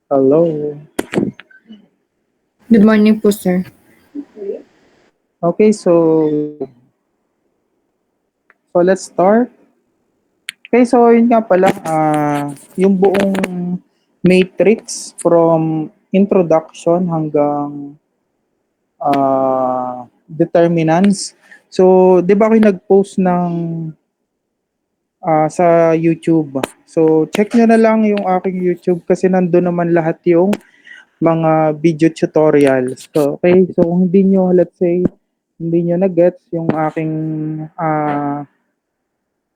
Hello. Good morning po, sir. Okay, so let's start. Okay, so yun nga pala, yung buong matrix from introduction hanggang determinants. So, di ba ako yung nag-post ng sa YouTube? So, check nyo na lang yung aking YouTube kasi nandun naman lahat yung mga video tutorials. So, okay, so kung hindi nyo, let's say, hindi nyo na-gets yung aking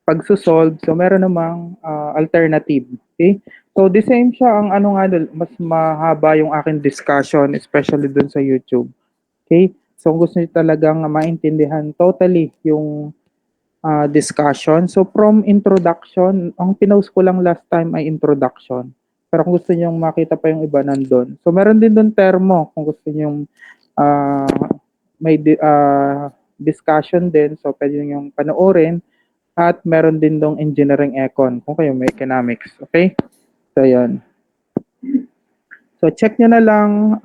pagsusolve, so meron namang alternative. Okay? So, the same siya, ang ano nga, mas mahaba yung aking discussion, especially dun sa YouTube. Okay? So, kung gusto nyo talagang maintindihan totally yung discussion. So, from introduction, ang pinost ko lang last time ay introduction. Pero kung gusto niyo makita pa yung iba nandun. So, meron din doon termo kung gusto niyo uh, may discussion din. So, pwede niyo panoorin. At meron din dong engineering econ kung kayo may economics. Okay? So, yun. So, check nyo na lang.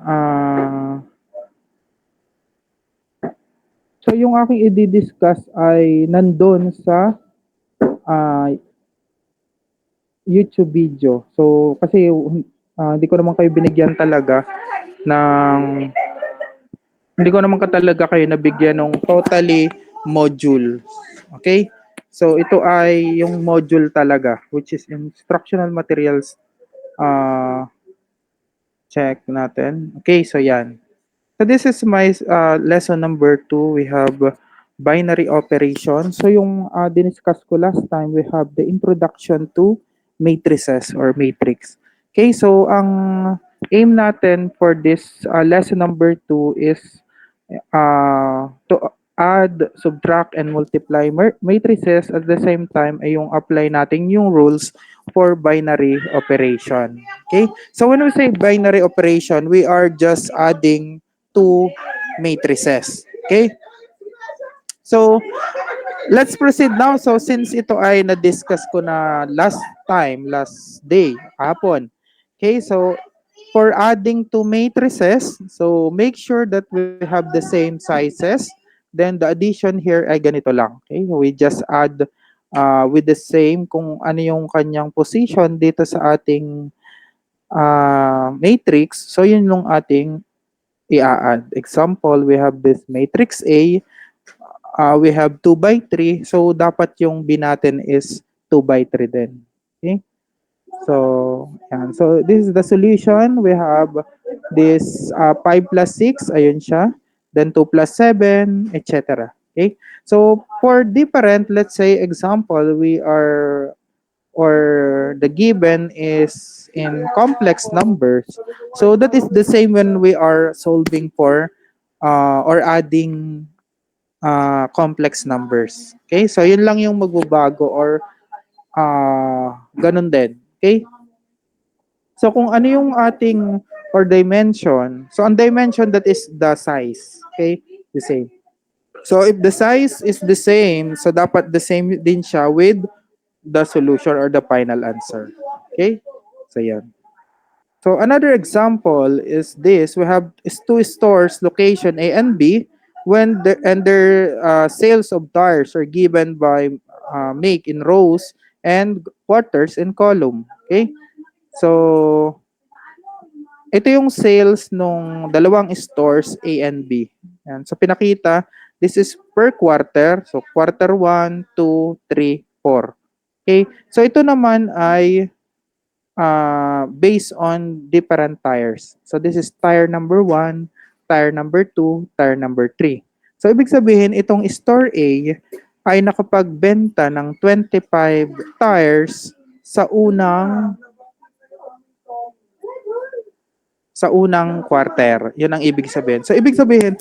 So, yung aking i-discuss ay nandun sa uh, YouTube video. So, kasi hindi ko naman kayo binigyan talaga ng hindi ko naman talaga kayo nabigyan ng totally module. Okay? So, ito ay yung module talaga which is instructional materials check natin. Okay, so yan. So, this is my lesson number 2. We have binary operation. So, yung diniscuss ko last time, we have the introduction to matrices or matrix. Okay, so ang aim natin for this lesson number 2 is to add, subtract, and multiply matrices at the same time ay yung apply natin yung rules for binary operation. Okay? So when we say binary operation, we are just adding two matrices. Okay? So let's proceed now. So since ito ay na-discuss ko na last time, last day, hapon. Okay, so for adding two matrices, so make sure that we have the same sizes. Then the addition here ay ganito lang. Okay, so we just add with the same kung ano yung kanyang position dito sa ating matrix. So yun yung ating i-add. Example, we have this matrix A, we have 2 by 3. So, dapat yung B natin is 2 by 3 din. Okay? So, yan. So, this is the solution. We have this 5 plus 6. Ayun siya. Then 2 plus 7, etc. Okay? So, for different, let's say, example, we are or the given is in complex numbers. So, that is the same when we are solving for or adding complex numbers. Okay? So, yun lang yung magbabago or ganun din. Okay? So, kung ano yung ating or dimension, so ang dimension that is the size. Okay? The same. So, if the size is the same, so dapat the same din siya with the solution or the final answer. Okay? So, yan. So another example is this: we have two stores, location A and B, when their sales of tires are given by make in rows and quarters in column. Okay, so ito yung sales nung dalawang stores A and B. Yan. So pinakita, this is per quarter. So quarter 1, 2, 3, 4. Okay, so ito naman ay based on different tires. So this is tire number 1, tire number 2, tire number 3. So ibig sabihin, itong store A ay nakapagbenta ng 25 tires sa unang quarter. 'Yun ang ibig sabihin. So ibig sabihin,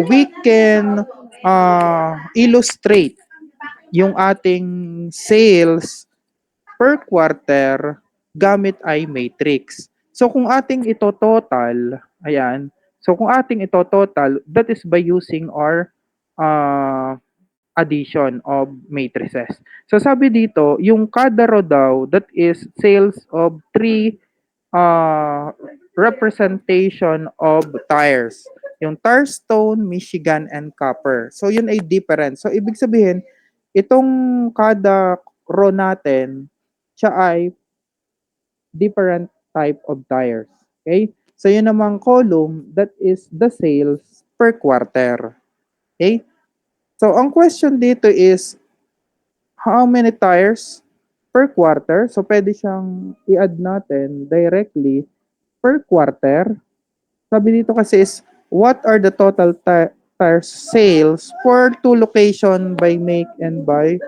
we can illustrate yung ating sales per quarter gamit ay matrix. So kung ating ito total, ayan. So kung ating ito total, that is by using our addition of matrices. So sabi dito, yung kada row daw, that is sales of 3 uh, representation of tires. Yung tar stone, Michigan, and copper. So yun ay different. So ibig sabihin, itong kada row natin, siya ay different type of tires. Okay? So yun namang column, that is the sales per quarter. Okay? So ang question dito is, how many tires per quarter? So pwede siyang i-add natin directly per quarter. Sabi dito kasi is, what are the total tire sales for two location by make and by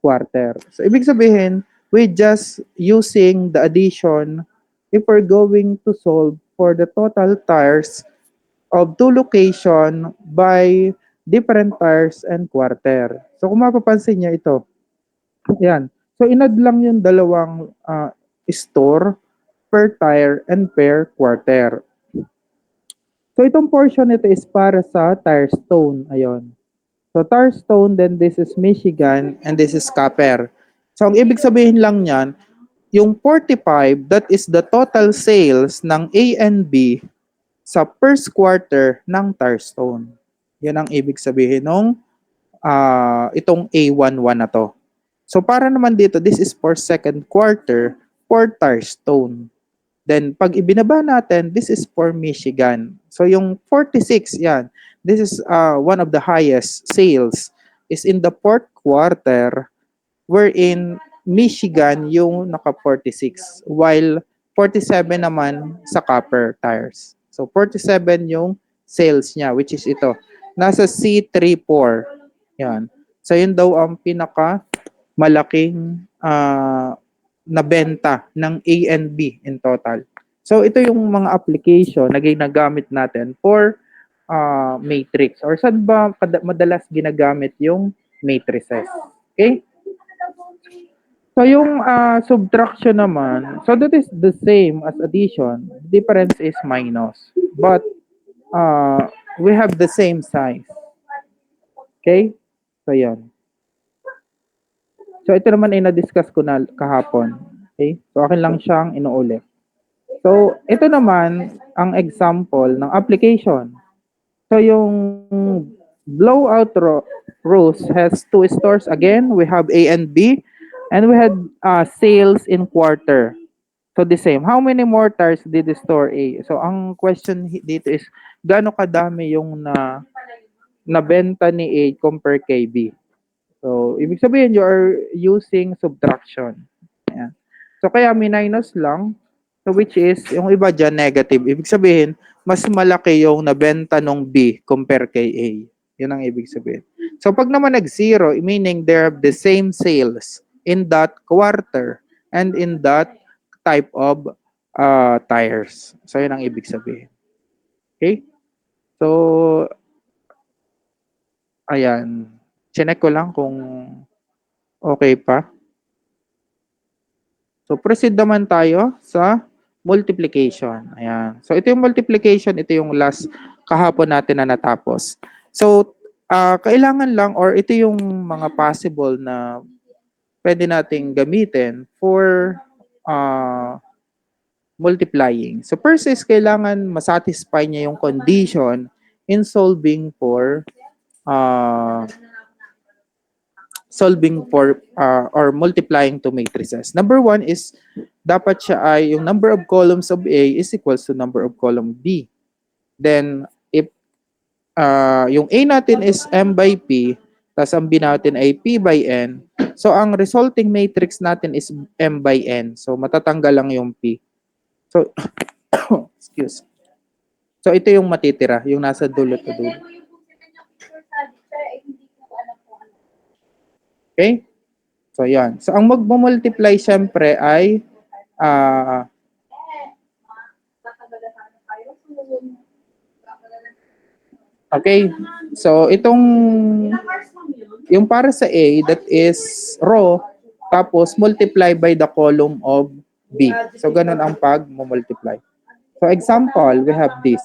quarter? So ibig sabihin, we just using the addition if we're going to solve for the total tires of two location by different tires and quarter. So kung mapapansin niya ito, yan. So inad lang yung dalawang store per tire and per quarter. So itong portion nito is para sa tire stone. Ayun. So tire stone, then this is Michigan, and this is copper. So ang ibig sabihin lang niyan, yung 45, that is the total sales ng A and B sa first quarter ng tire stone. Yan ang ibig sabihin ng itong A11 na to. So para naman dito, this is for second quarter for tire stone. Then pag ibinaba natin, this is for Michigan. So yung 46, yan. This is one of the highest sales is in the fourth quarter, wherein Michigan yung naka 46 while 47 naman sa copper tires. So 47 yung sales niya, which is ito. Nasa C34. Yan. So yun daw ang pinaka malaking nabenta ng A and B in total. So ito yung mga application na ginagamit natin for matrix, or saan ba madalas ginagamit yung matrices. Okay? So yung subtraction naman, so that is the same as addition. The difference is minus. But we have the same size. Okay? So yan. So ito naman ay na-discuss ko na kahapon. Okay? So akin lang siyang inuulit. So ito naman ang example ng application. So yung blowout rows has two stores. Again, we have A and B, and we had sales in quarter. So the same. How many mortars did the store A? So ang question dito is, gaano kadami yung nabenta ni A compare kay B? So ibig sabihin, you are using subtraction. Ayan. So kaya minus lang. So which is, yung iba dyan negative. Ibig sabihin, mas malaki yung nabenta nung B compare kay A. Yun ang ibig sabihin. So pag naman nag-zero, meaning they have the same sales in that quarter and in that type of tires. So yun ang ibig sabihin. Okay? So, ayan. Chinek ko lang kung okay pa. So proceed naman tayo sa multiplication. Ayan. So ito yung multiplication, ito yung last kahapon natin na natapos. So kailangan lang, or ito yung mga possible na pwede nating gamitin for multiplying. So first is kailangan masatisfy niya yung condition in solving for or multiplying two matrices. Number one is dapat siya ay yung number of columns of A is equals to number of column B. Then if yung A natin is M by P, tas ang B natin ay P by N, so ang resulting matrix natin is M by N. So matatanggal lang yung P. So excuse. So ito yung matitira, yung nasa dulo to dulo. Okay? So, yan. So, ang magmumultiply syempre ay okay. So, itong yung para sa A, that is row, tapos multiply by the column of B. So, ganun ang pag-multiply. So, example, we have this.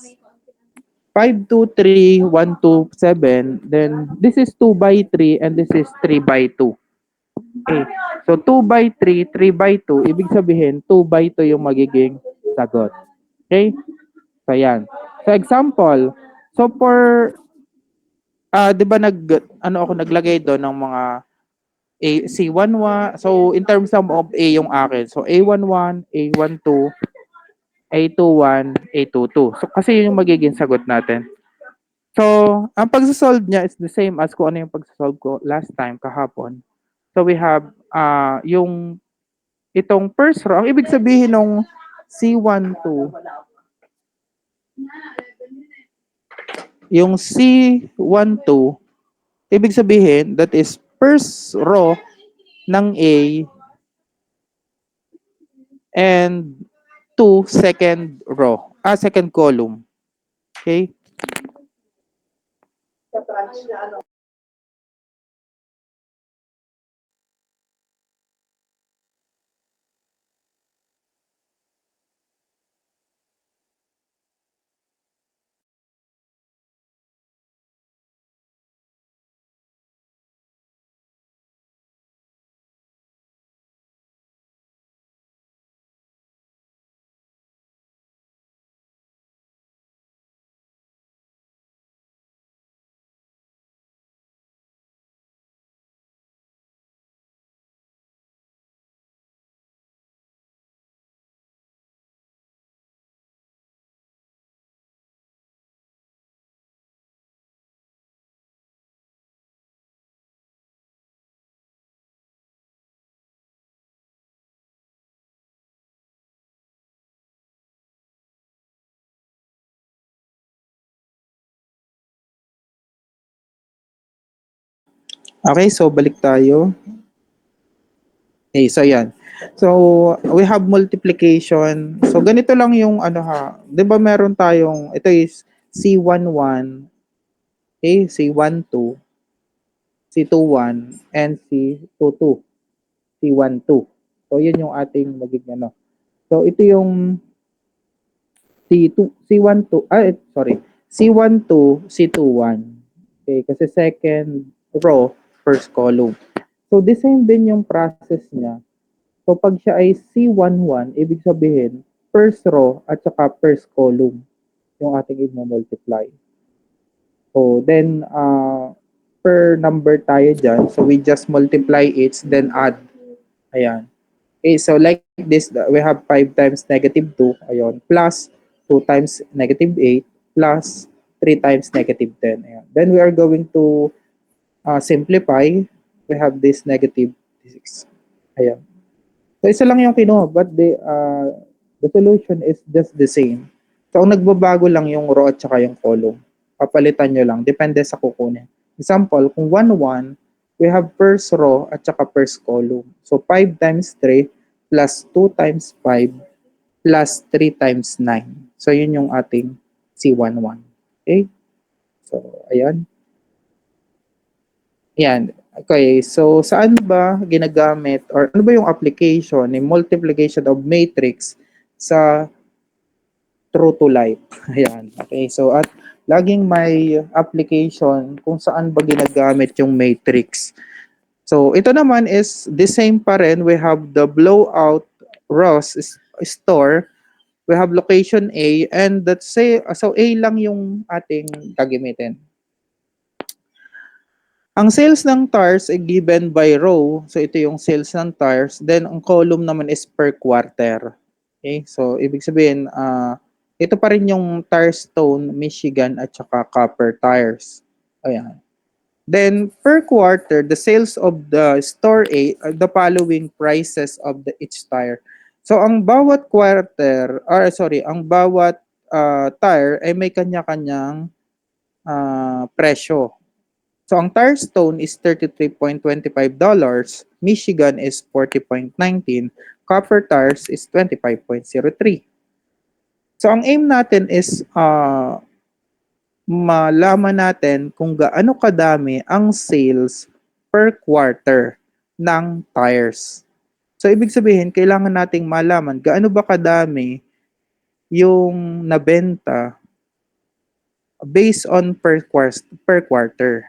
5, 2, 3, 1, 2, 7. Then, this is 2 by 3 and this is 3 by 2. Okay. So, 2 by 3, 3 by 2. Ibig sabihin, 2 by 2 yung magiging sagot. Okay? So, yan. So, example. So, for, 'di ba ako naglagay doon ng mga C11. So, in terms of A yung akin. So, A11, A12, A21, A22. So, kasi yun yung magiging sagot natin. So, ang pagsasolve niya is the same as kung ano yung pagsasolve ko last time, kahapon. So, we have yung itong first row. Ang ibig sabihin ng C12, yung C12, ibig sabihin that is first row ng A and 2 second row, second column. Okay? Okay, so balik tayo. Okay, so yan. So, we have multiplication. So, ganito lang yung ano ha. 'Di ba meron tayong, ito is C11, okay, C12, C21, and C22. C12. So, yun yung ating magiging ano. So, ito yung C2, C12, sorry. C12, C21. Okay, kasi second row, first column. So, the same din yung process niya. So, pag siya ay C11, ibig sabihin, first row at saka first column yung ating i-multiply. So, then, per number tayo dyan. So, we just multiply it, then add. Ayan. Okay, so like this, we have 5 times negative 2, ayun, plus 2 times negative 8, plus 3 times negative 10. Ayan. Then, we are going to simplify. We have this negative 6. Ayan. So, isa lang yung kinuha, but the solution is just the same. So, ang nagbabago lang yung row at saka yung column. Papalitan nyo lang, depende sa kukunin. Example, kung 1, 1, we have first row at saka first column. So, 5 times 3 plus 2 times 5 plus 3 times 9. So, yun yung ating C11. Okay? So, ayan. Yan. Okay, so saan ba ginagamit or ano ba yung application ni multiplication of matrix sa true to life? Ayan. Okay, so at laging may application kung saan ba ginagamit yung matrix. So ito naman is the same pa rin. We have the blowout Ross store. We have location A and let's say so A lang yung ating gagamitin. Ang sales ng tires ay given by row. So, ito yung sales ng tires. Then, ang column naman is per quarter. Okay? So, ibig sabihin, ito pa rin yung Firestone, Michigan, at saka Copper tires. Ayan. Then, per quarter, the sales of the store A are the following prices of the each tire. So, ang bawat quarter, ang bawat tire ay may kanya-kanyang presyo. So, ang Firestone is $33.25, Michigan is $40.19, Copper Tires is $25.03. So, ang aim natin is malaman natin kung gaano kadami ang sales per quarter ng tires. So, ibig sabihin, kailangan nating malaman gaano ba kadami yung nabenta based on per quarter.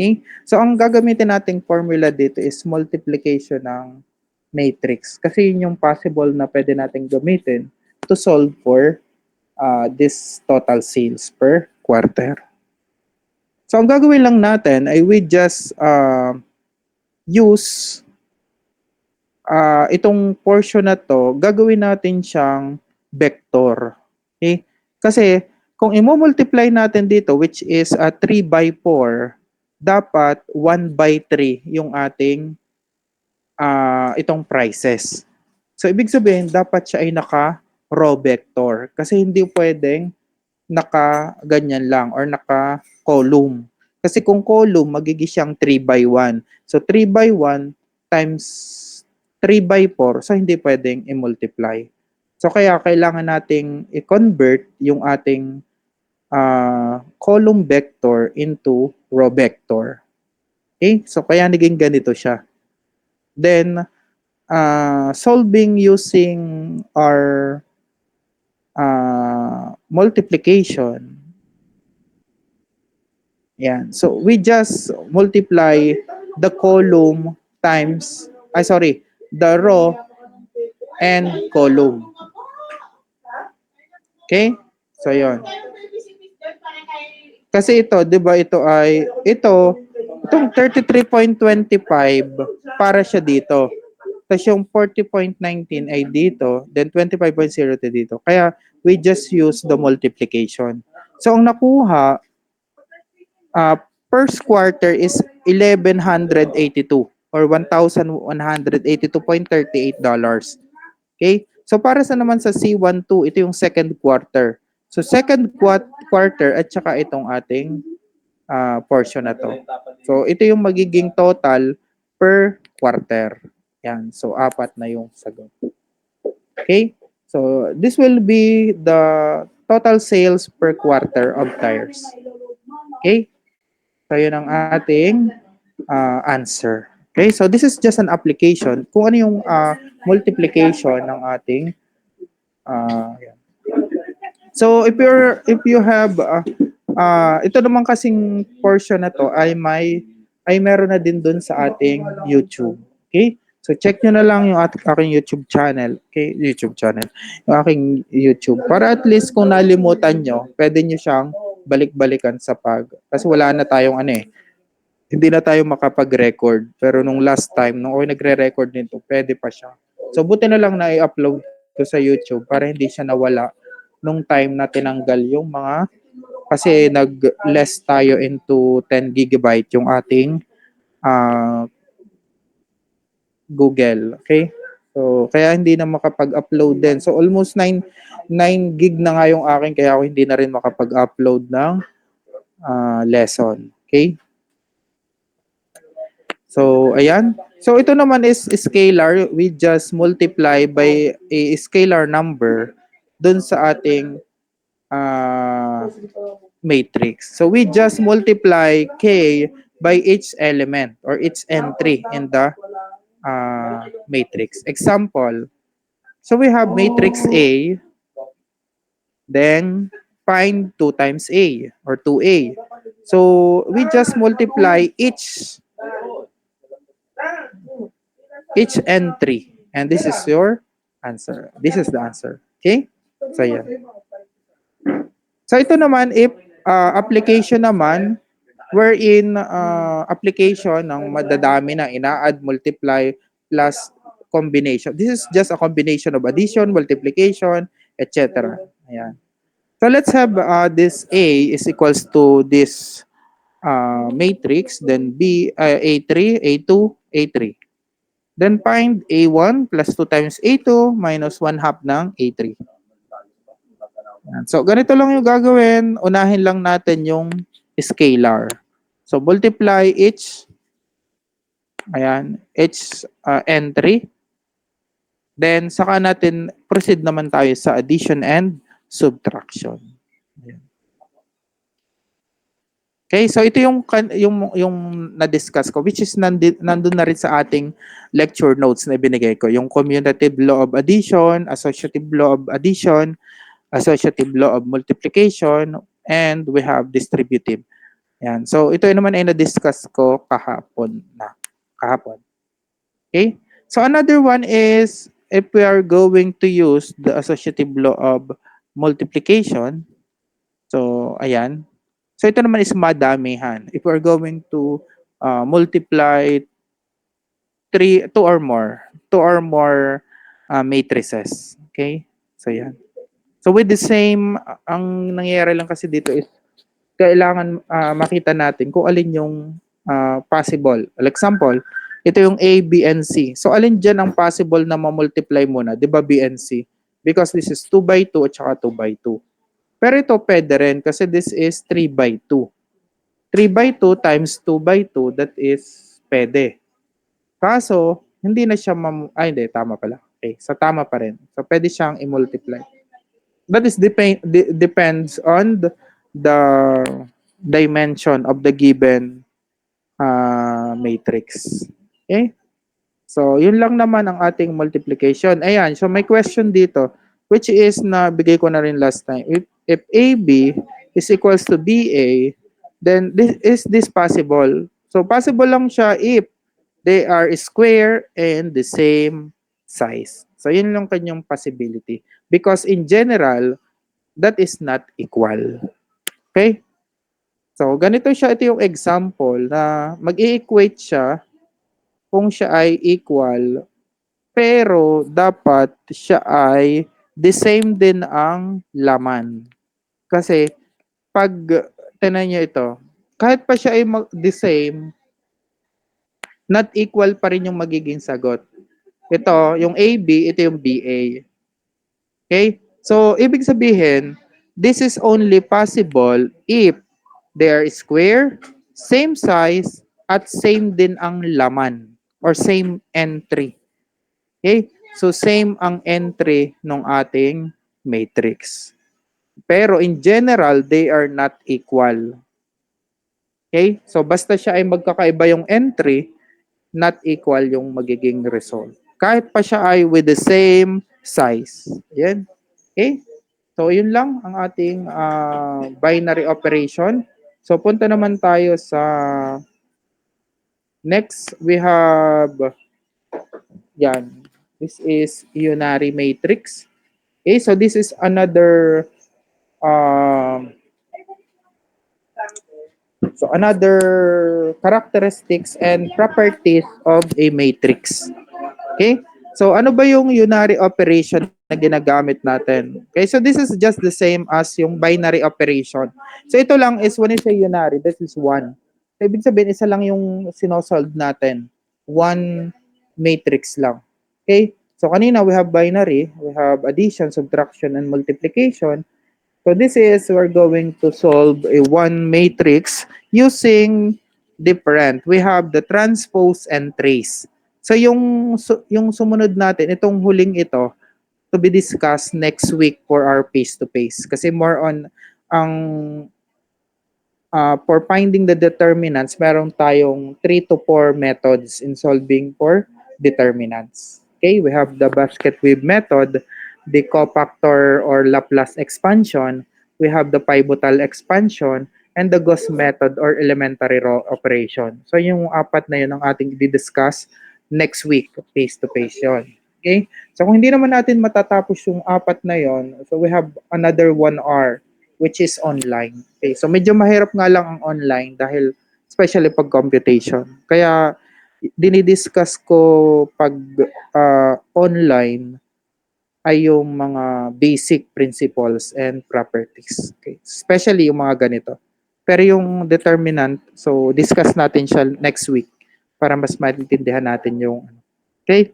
Okay? So, ang gagamitin nating formula dito is multiplication ng matrix. Kasi yun yung possible na pwede nating gamitin to solve for this total sales per quarter. So ang gagawin lang natin ay we just use itong portion na to, gagawin natin siyang vector. Okay? Kasi kung i-multiply natin dito, which is 3 by 4, dapat 1 by 3 yung ating itong prices. So ibig sabihin, dapat siya ay naka-row vector. Kasi hindi pwedeng naka-ganyan lang or naka-column. Kasi kung column, magiging siyang 3 by 1. So 3 by 1 times 3 by 4, so hindi pwedeng i-multiply. So kaya kailangan nating i-convert yung ating column vector into row vector. Okay? So kaya naging ganito siya. Then, solving using our multiplication. Yan. So we just multiply the column times, the row and column. Okay? So yon. Kasi ito, 'di ba, itong 33.25 para siya dito. Tapos yung 40.19 ay dito, then 25.02 dito. Kaya we just use the multiplication. So ang nakuha first quarter is 1,182 or $1,182.38. Okay? So para sa naman sa C12, ito yung second quarter. So second quarter at saka itong ating portion na to. So ito yung magiging total per quarter. Yan. So 4 na yung sagot. Okay? So this will be the total sales per quarter of tires. Okay? So yun ang ating answer. Okay? So this is just an application kung ano yung multiplication ng ating yan. So if you have ito naman kasing portion na to ay meron na din doon sa ating YouTube. Okay? So check nyo na lang yung aking YouTube channel. Okay? YouTube channel. Yung aking YouTube. Para at least kung nalimutan nyo, pwede nyo siyang balik-balikan sa kasi wala na tayong hindi na tayo makapag-record. Pero nung last time, nung ako nagre-record nito, pwede pa siya. So buti na lang na i-upload ko sa YouTube para hindi siya nawala nung time na tinanggal yung mga kasi nag-less tayo into 10 gigabyte yung ating Google. Okay? So, kaya hindi na makapag-upload din. So, almost 9 gig na nga yung akin kaya ako hindi na rin makapag-upload ng lesson. Okay? So, ayan. So, ito naman is scalar. We just multiply by a scalar number dun sa ating matrix. So, we just multiply K by each element or each entry in the matrix. Example, so we have matrix A, then find 2 times A or 2A. So, we just multiply each entry. And this is your answer. This is the answer. Okay? So, yan. So, ito naman, if application naman, wherein application ng madadami na ina-add, multiply, plus combination. This is just a combination of addition, multiplication, etc. Ayan. So, let's have this A is equals to this matrix, then B, A3, A2, A3. Then find A1 plus 2 times A2 minus 1 half ng A3. Yan. So, ganito lang yung gagawin. Unahin lang natin yung scalar. So, multiply each entry. Then, saka natin proceed naman tayo sa addition and subtraction. Ayan. Okay, so ito yung na-discuss ko, which is nandun na rin sa ating lecture notes na ibinigay ko. Yung commutative law of addition, associative law of addition, associative law of multiplication, and we have distributive. Yan. So ito naman ay na-discuss ko kahapon. Okay? So another one is if we are going to use the associative law of multiplication, so ayan. So ito naman is madamihan. If we're going to multiply two or more matrices. Okay? So yan. So with the same, ang nangyayari lang kasi dito is kailangan makita natin kung alin yung possible. For example, ito yung A, B, and C. So alin dyan ang possible na ma-multiply muna? Di ba B and C? Because this is 2 by 2 at saka 2 by 2. Pero ito pwede rin kasi this is 3 by 2. 3 by 2 times 2 by 2, that is pwede. Kaso, hindi na siya hindi, tama pala. Okay, so tama pa rin. So pwede siyang i-multiply. That is depends on the dimension of the given matrix. Okay? So, yun lang naman ang ating multiplication. Ayan, so may question dito, which is na bigay ko na rin last time. If AB is equals to BA, then is this possible? So, possible lang siya if they are square and the same size. So, yun lang kanyang possibility. Because in general, that is not equal. Okay? So, ganito siya. Ito yung example na mag-i-equate siya kung siya ay equal, pero dapat siya ay the same din ang laman. Kasi, pag tinan niyo ito, kahit pa siya ay the same, not equal pa rin yung magiging sagot. Ito, yung AB, ito yung BA. Okay? So, ibig sabihin, this is only possible if they are square, same size, at same din ang laman or same entry. Okay? So, same ang entry ng ating matrix. Pero in general, they are not equal. Okay? So, basta siya ay magkakaiba yung entry, not equal yung magiging result. Kahit pa siya ay with the same size. Yan. Okay? So, yun lang ang ating binary operation. So, punta naman tayo sa next. We have yan. This is unary matrix. Okay, so this is another characteristics and properties of a matrix. Okay? So ano ba yung unary operation na ginagamit natin? Okay, so this is just the same as yung binary operation. So ito lang is when you say unary, this is 1. So ibig sabihin isa lang yung sinosolve natin. One matrix lang. Okay? So kanina we have binary, we have addition, subtraction, and multiplication. So this is, we're going to solve a one matrix using different. We have the transpose and trace. So yung sumunod natin, itong huling ito, to be discussed next week for our face-to-face. Kasi more on ang for finding the determinants, meron tayong 3 to 4 methods in solving for determinants. Okay, we have the basket weave method, the cofactor or Laplace expansion, we have the pivotal expansion, and the Gauss method or elementary row operation. So yung apat na yun ang ating i-discuss next week, face-to-face yun. Okay? So kung hindi naman natin matatapos yung apat na yon, so we have another 1 hour which is online. Okay, so medyo mahirap nga lang ang online dahil especially pag computation. Kaya dinidiscuss ko pag online ay yung mga basic principles and properties. Okay, especially yung mga ganito. Pero yung determinant, so discuss natin siya next week para mas maintindihan natin yung okay.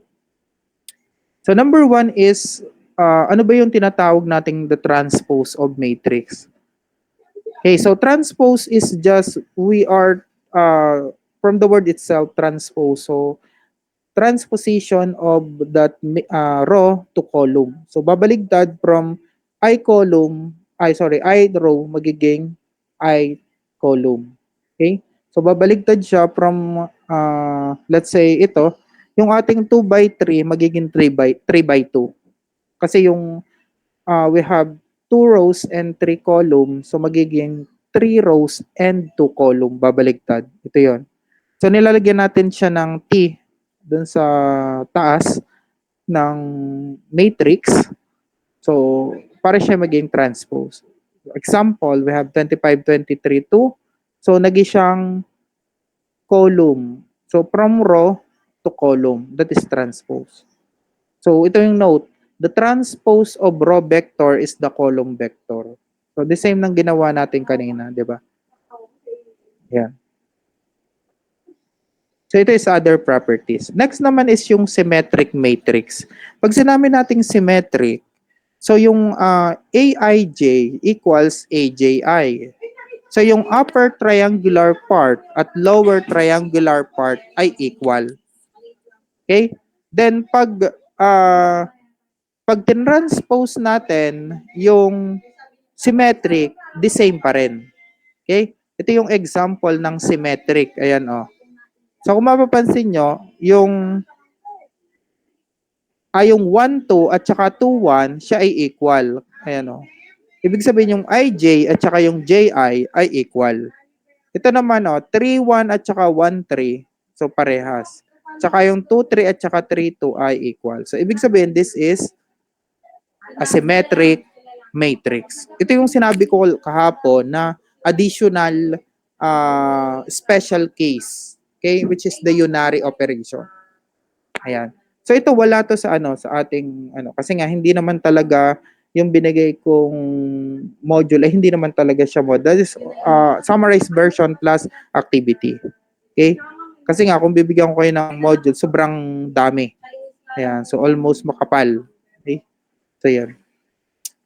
So number 1 is ano ba yung tinatawag nating the transpose of matrix? Okay, so transpose is just, we are, from the word itself, transpose. So, transposition of that row to column. So, babaligtad from I row, magiging I column. Okay? So, babaligtad siya from, let's say, ito, yung ating 2 by 3, magiging 3 by 2. Kasi yung we have 2 rows and 3 columns. So magiging 3 rows and 2 column. Babaligtad. Ito yon. So nilalagyan natin siya ng T dun sa taas ng matrix. So, para siya maging transpose. Example, we have 25, 23, 2. So, naging siyang column. So, from row to column. That is transpose. So, ito yung note. The transpose of row vector is the column vector. So, the same ng ginawa natin kanina, di ba? Yeah. So, ito is other properties. Next naman is yung symmetric matrix. Pag sinabi nating symmetric, so yung Aij equals Abi. So, yung upper triangular part at lower triangular part ay equal. Okay? Then, pag tinranspose natin yung symmetric, the same pa rin. Okay? Ito yung example ng symmetric. Ayan, oh. So, kung mapapansin nyo, yung 1, 2 at saka 2, 1, siya ay equal. Ayan, oh. Ibig sabihin yung ij at saka yung ji ay equal. Ito naman, oh, 3, 1 at saka 1, 3. So, parehas. Tsaka yung 2, 3 at saka 3, 2 ay equal. So, ibig sabihin, this is a symmetric matrix. Ito yung sinabi ko kahapon na additional special case, okay, which is the unary operation. Ayan. So ito wala to sa sa ating kasi nga hindi naman talaga yung binigay kong module ay hindi naman talaga siya module. That is summarized version plus activity. Okay? Kasi nga kung bibigyan ko kayo ng module, sobrang dami. Ayan. So almost makapal. Okay? So yan.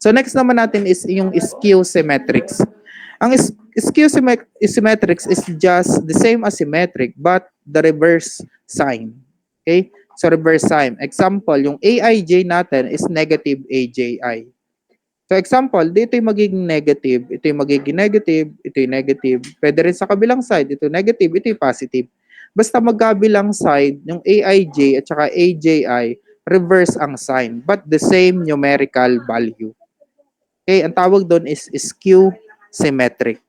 So next naman natin is yung skew symmetrics. Ang skew symmetrics is just the same as symmetric but the reverse sign. Okay? So reverse sign. Example, yung Aij natin is negative Aji. So example, dito yung magiging negative, ito yung magiging negative, ito yung negative. Pwede rin sa kabilang side, ito negative, ito yung positive. Basta magkabilang side, yung Aij at saka Aji, reverse ang sign but the same numerical value. Okay, ang tawag doon is skew symmetric.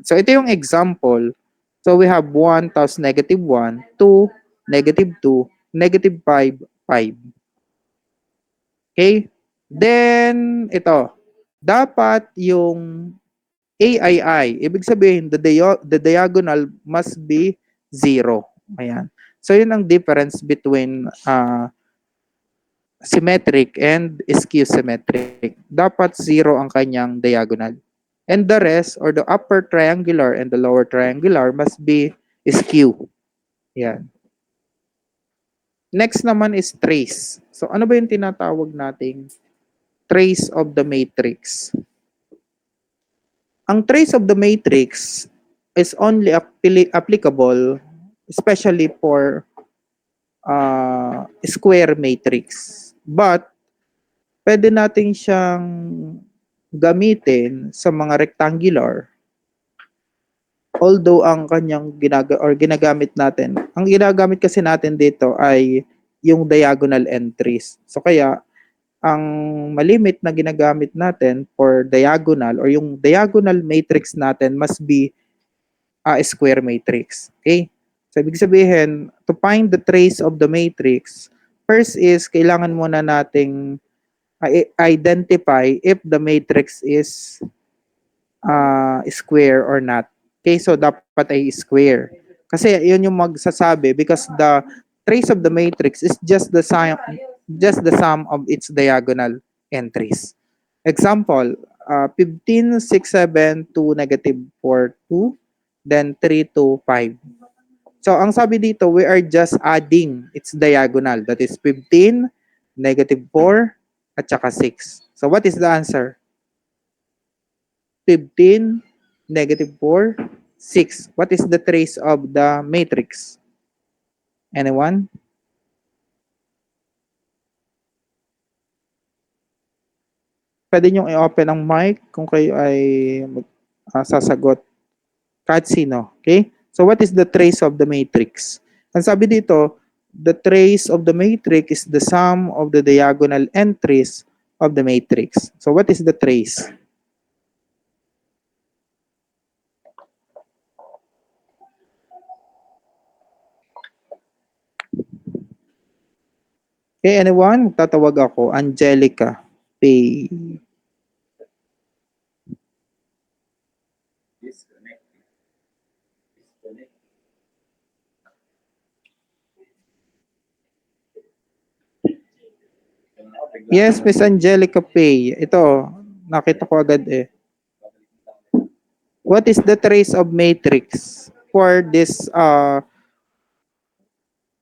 So ito yung example. So we have 1 tapos negative 1, 2, negative 2, negative 5, 5. Okay? Then, ito. Dapat yung AII, ibig sabihin, the diagonal must be 0. Ayan. So, yun ang difference between symmetric and skew symmetric. Dapat 0 ang kanyang diagonal. And the rest, or the upper triangular and the lower triangular, must be skew. Yan. Next naman is trace. So, ano ba yung tinatawag nating trace of the matrix? Ang trace of the matrix is only applicable especially for square matrix. But, pwede natin siyang gamitin sa mga rectangular. Although ang kanyang ginagamit natin, ang ginagamit kasi natin dito ay yung diagonal entries. So kaya ang malimit na ginagamit natin for diagonal or yung diagonal matrix natin must be a square matrix. Okay? So ibig sabihin, to find the trace of the matrix, first is kailangan muna nating identify if the matrix is square or not. Okay, so dapat ay square. Kasi yun yung magsasabi because the trace of the matrix is just the sum of its diagonal entries. Example, 15, 6, 7, 2, negative 4, 2, then 3, 2, 5. So, ang sabi dito, we are just adding its diagonal. That is 15, negative 4, at saka 6. So, what is the answer? 15, negative 4, 6. What is the trace of the matrix? Anyone? Pwede nyo i-open ang mic kung kayo ay sasagot. Kahit sino. Okay? So what is the trace of the matrix? Ang sabi dito, the trace of the matrix is the sum of the diagonal entries of the matrix. So what is the trace? Okay, anyone? Magtatawag ako. Angelica Pay. Yes, Miss Angelica Pay. Ito, nakita ko agad eh. What is the trace of matrix for this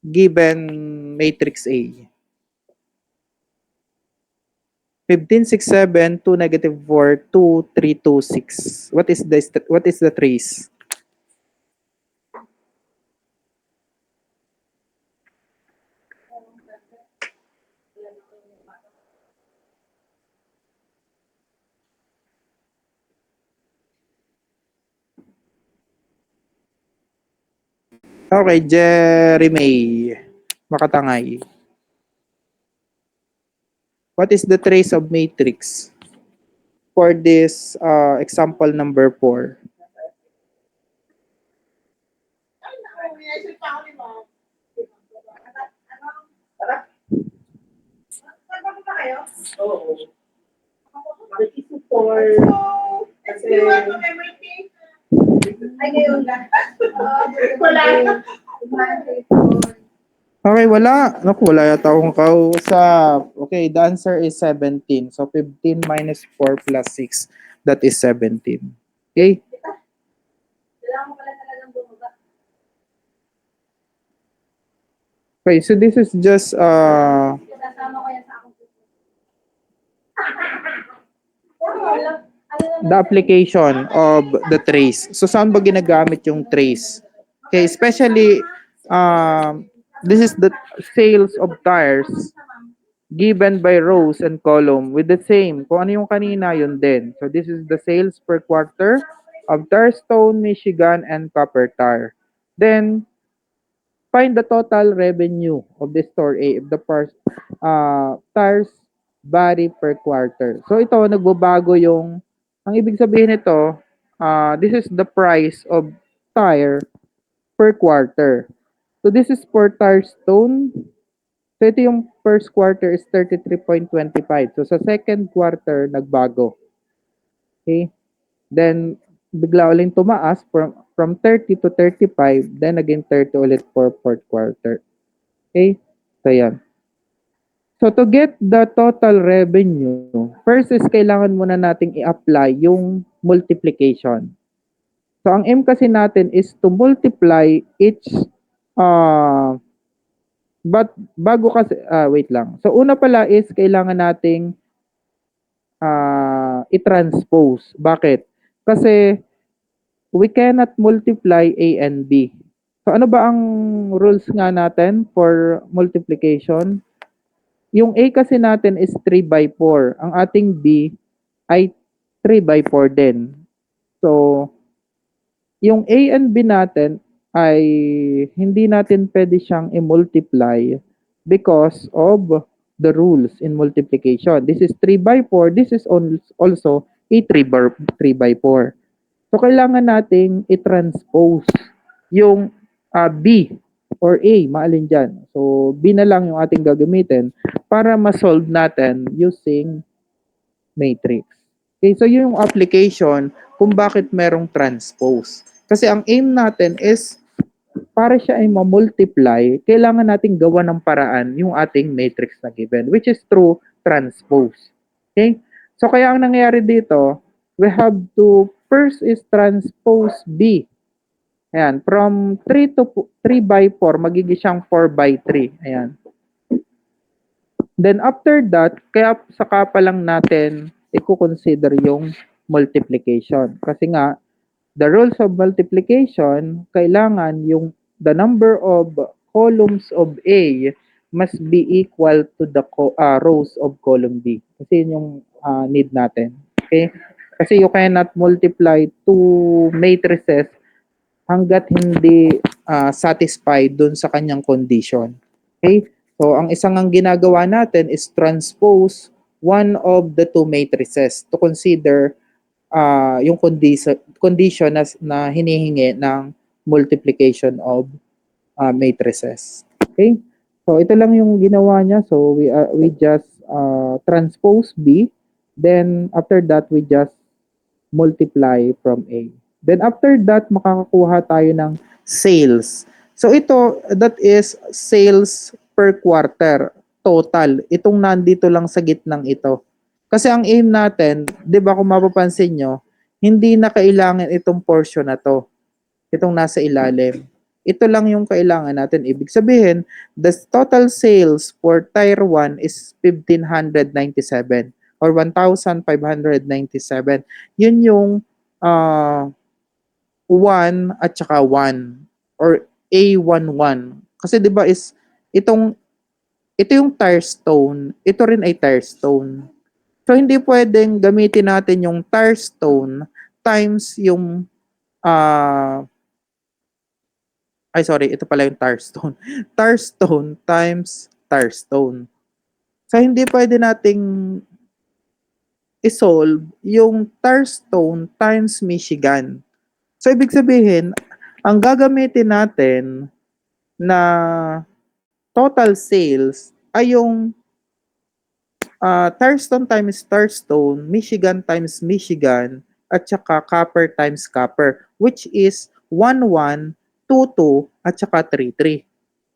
given matrix A? 15, 6, 7, 2, -4, 2, 3, 2, 6. What is the trace? Okay, Jeremy Makatangay. What is the trace of matrix for this example number 4? Okay, wala. Naku, wala yata akong kausap. Okay, the answer is 17. So, 15 minus 4 plus 6, that is 17. Okay? Okay, so this is just the application of the trace. So, saan ba ginagamit yung trace? Okay, especially, this is the sales of tires given by rows and column with the same. Kung ano yung kanina, yun din. So, this is the sales per quarter of Tarstone, Michigan, and Copper Tar. Then, find the total revenue of the store A if the tires vary per quarter. So, ito, nagbabago yung, ang ibig sabihin nito, this is the price of tire per quarter. So, this is for Tarstone. So, ito yung first quarter is 33.25. So, sa second quarter, nagbago. Okay? Then, bigla uling tumaas from 30 to 35. Then, again, 30 ulit for fourth quarter. Okay? So, yan. So, to get the total revenue, first is kailangan muna nating i-apply yung multiplication. So, ang M kasi natin is to multiply each but bago kasi, wait lang. So, una pala is kailangan nating i-transpose. Bakit? Kasi we cannot multiply A and B. So, ano ba ang rules nga natin for multiplication? Yung A kasi natin is 3 by 4. Ang ating B ay 3 by 4 din. So, yung A and B natin ay hindi natin pwede siyang i-multiply because of the rules in multiplication. This is 3 by 4. This is also a 3 by 4. So, kailangan nating i-transpose yung B or A, maalin dyan. So, B na lang yung ating gagamitin para ma-solve natin using matrix. Okay, so yun yung application kung bakit merong transpose. Kasi ang aim natin is para siya ay ma-multiply, kailangan nating gawa ng paraan yung ating matrix na given, which is through transpose. Okay? So kaya ang nangyayari dito, we have to first is transpose B. Ayan, from 3 to 3 by 4, magiging siyang 4 by 3. Ayan. Then after that, kaya saka pa lang natin i-consider yung multiplication. Kasi nga, the rules of multiplication, kailangan yung the number of columns of A must be equal to the rows of column B. Kasi yun yung need natin. Okay? Kasi you cannot multiply two matrices hanggat hindi satisfied dun sa kanyang condition. Okay? So, ang isang ang ginagawa natin is transpose one of the two matrices to consider yung condition na hinihingi ng multiplication of matrices. Okay? So ito lang yung ginawa niya. So we just transpose B. Then after that we just multiply from A. Then after that makakakuha tayo ng sales. So ito, that is sales per quarter total. Itong nandito lang sa gitnang ito. Kasi ang aim natin, 'di ba kung mapapansin nyo, hindi na kailangan itong portion na to, itong nasa ilalim. Ito lang yung kailangan natin. Ibig sabihin, the total sales for Tier 1 is 1,597 or 1,597. Yun yung uh, 1 at saka 1 or A11. Kasi 'di ba is itong ito yung tire stone, ito rin ay tire stone. So hindi pwedeng gamitin natin yung tire stone times yung ay sorry, ito pala yung tar stone. Tar stone times tar stone. So hindi pwede nating isolve yung tar stone times Michigan. So ibig sabihin, ang gagamitin natin na total sales ay yung tar stone times tar stone, Michigan times Michigan, at saka copper times copper, which is 11, 22, at saka 33.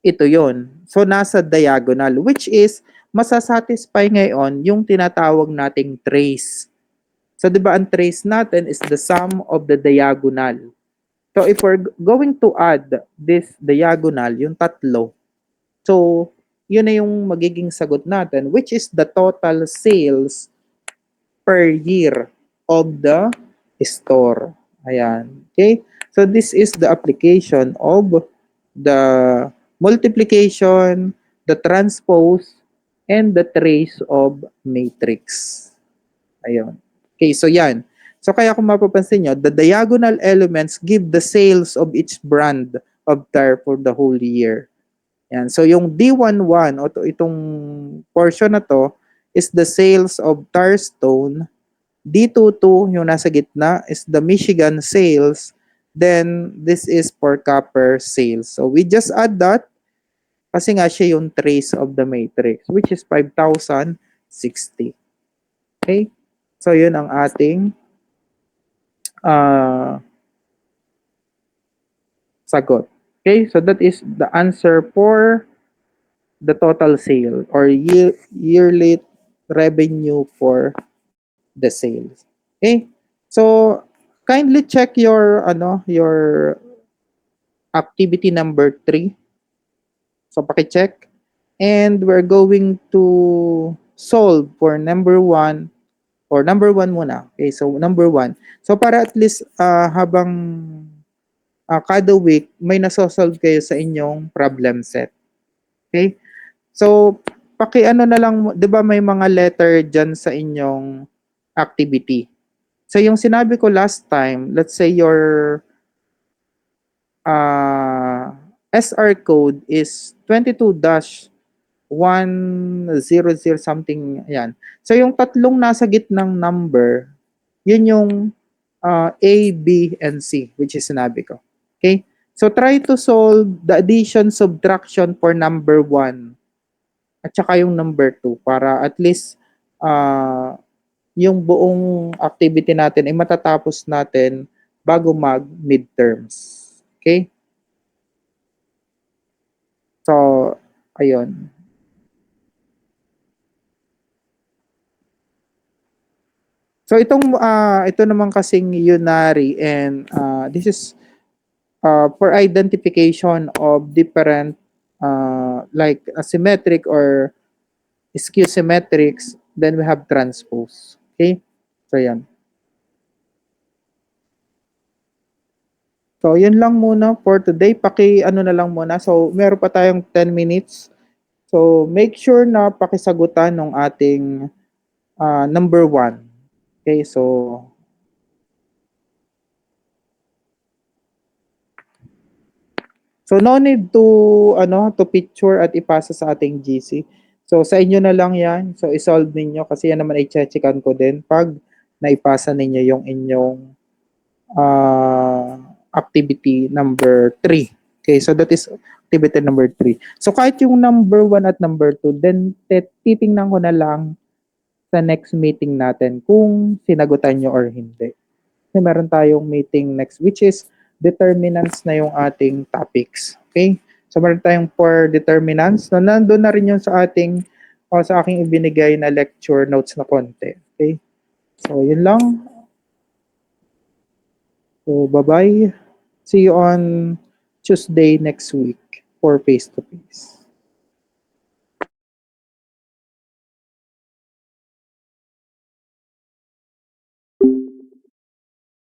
Ito yon. So, nasa diagonal, which is masasatisfy ngayon yung tinatawag nating trace. So, di ba ang trace natin is the sum of the diagonal. So, if we're going to add this diagonal, yung tatlo, so, yun na yung magiging sagot natin, which is the total sales per year of the store. Ayan. Okay? So, this is the application of the multiplication, the transpose, and the trace of matrix. Ayun. Okay, so yan. So kaya kung mapapansin nyo, the diagonal elements give the sales of each brand of tire for the whole year. Yan. So yung D11 o itong portion na to is the sales of Tarstone. D22 yung nasa gitna is the Michigan sales. Then this is for copper sales. So we just add that kasi nga siya yung trace of the matrix, which is 5,060. Okay? So, yun ang ating sagot. Okay? So, that is the answer for the total sale or yearly revenue for the sales. Okay? So, kindly check your your activity number 3. So, paki-check. And we're going to solve for number 1 or number 1 muna. Okay, so number 1. So, para at least habang kada week, may nasosolve kayo sa inyong problem set. Okay? So, paki-ano na lang, 'di ba may mga letter diyan sa inyong activity. So, yung sinabi ko last time, let's say your SR code is 22-100 something, ayan. So, yung tatlong nasa gitnang number, yun yung A, B, and C, which is sinabi ko. Okay? So, try to solve the addition, subtraction for number 1 at saka yung number 2 para at least yung buong activity natin ay matatapos natin bago mag-midterms. Okay? So, ayun. So, ito naman kasing unary and this is for identification of different like asymmetric or skew symmetrics, then we have transpose. Okay? So, yan. So, yun lang muna for today. Paki-ano na lang muna. So, meron pa tayong 10 minutes. So, make sure na pakisagutan ng ating number 1. Okay? So no need to to picture at ipasa sa ating GC. So sa inyo na lang 'yan. So i-solve niyo kasi yan naman i-checkan ko din pag naipasa ninyo yung inyong activity number 3. Okay, so that is activity number 3. So kahit yung number 1 at number 2, then titingnan ko na lang sa next meeting natin kung sinagutan nyo or hindi. Kasi meron tayong meeting next, which is determinants na yung ating topics. Okay? So meron tayong 4 determinants na nandun na rin yun sa ating o sa aking ibinigay na lecture notes na konti. Okay? So yun lang. So bye-bye. See you on Tuesday next week for face-to-face.